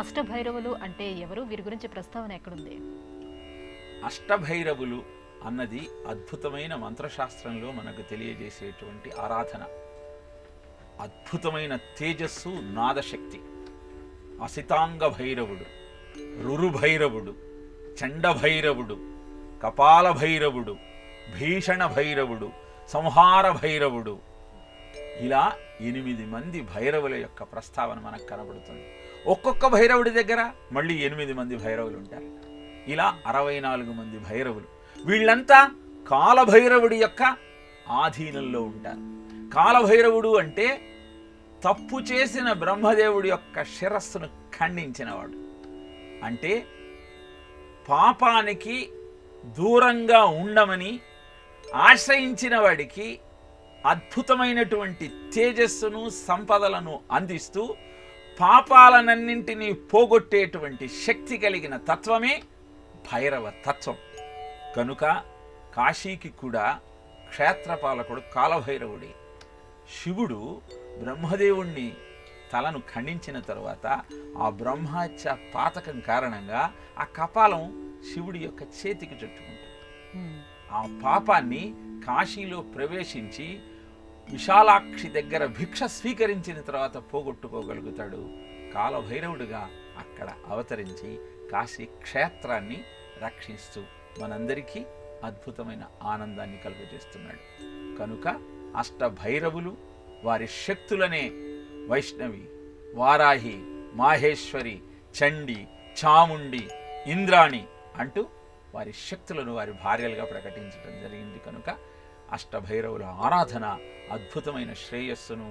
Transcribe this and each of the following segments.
అష్టభైరవులు అంటే ఎవరు? వీరి గురించి ప్రస్తావన ఎక్కడుంది? అష్టభైరవులు అన్నది అద్భుతమైన మంత్రశాస్త్రంలో మనకు తెలియజేసేటువంటి ఆరాధన. అద్భుతమైన తేజస్సు, నాదశక్తి. అసితాంగ భైరవుడు, రురుభైరవుడు, చండభైరవుడు, కపాల భైరవుడు, భీషణ భైరవుడు, సంహార భైరవుడు, ఇలా 8 మంది భైరవుల యొక్క ప్రస్తావన మనకు కనబడుతుంది. ఒక్కొక్క భైరవుడి దగ్గర మళ్ళీ 8 మంది భైరవులు ఉంటారు. ఇలా 64 మంది భైరవులు. వీళ్ళంతా కాలభైరవుడి యొక్క ఆధీనంలో ఉంటారు. కాలభైరవుడు అంటే తప్పు చేసిన బ్రహ్మదేవుడి యొక్క శిరస్సును ఖండించినవాడు. అంటే పాపానికి దూరంగా ఉండమని ఆశ్రయించిన వాడికి అద్భుతమైనటువంటి తేజస్సును, సంపదలను అందిస్తూ పాపాలనన్నింటినీ పోగొట్టేటువంటి శక్తి కలిగిన తత్వమే భైరవ తత్వం. కనుక కాశీకి కూడా క్షేత్రపాలకుడు కాలభైరవుడే. శివుడు బ్రహ్మదేవుణ్ణి తలను ఖండించిన తరువాత ఆ బ్రహ్మహత్య పాతకం కారణంగా ఆ కపాలం శివుడి యొక్క చేతికి చుట్టుకుంటుంది. ఆ పాపాన్ని కాశీలో ప్రవేశించి విశాలాక్షి దగ్గర భిక్ష స్వీకరించిన తర్వాత పోగొట్టుకోగలుగుతాడు. కాలభైరవుడిగా అక్కడ అవతరించి కాశీ క్షేత్రాన్ని రక్షిస్తూ మనందరికీ అద్భుతమైన ఆనందాన్ని కలుగజేస్తున్నాడు. కనుక అష్టభైరవులు వారి శక్తులనే వైష్ణవి, వారాహి, మాహేశ్వరి, చండి, చాముండి, ఇంద్రాణి అంటూ వారి శక్తులను వారి భార్యలుగా ప్రకటించడం జరిగింది. కనుక అష్టభైరవుల ఆరాధన అద్భుతమైన శ్రేయస్సును,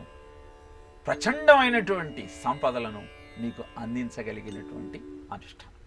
ప్రచండమైనటువంటి సంపదలను నీకు అందించగలిగినటువంటి అనుష్ఠానం.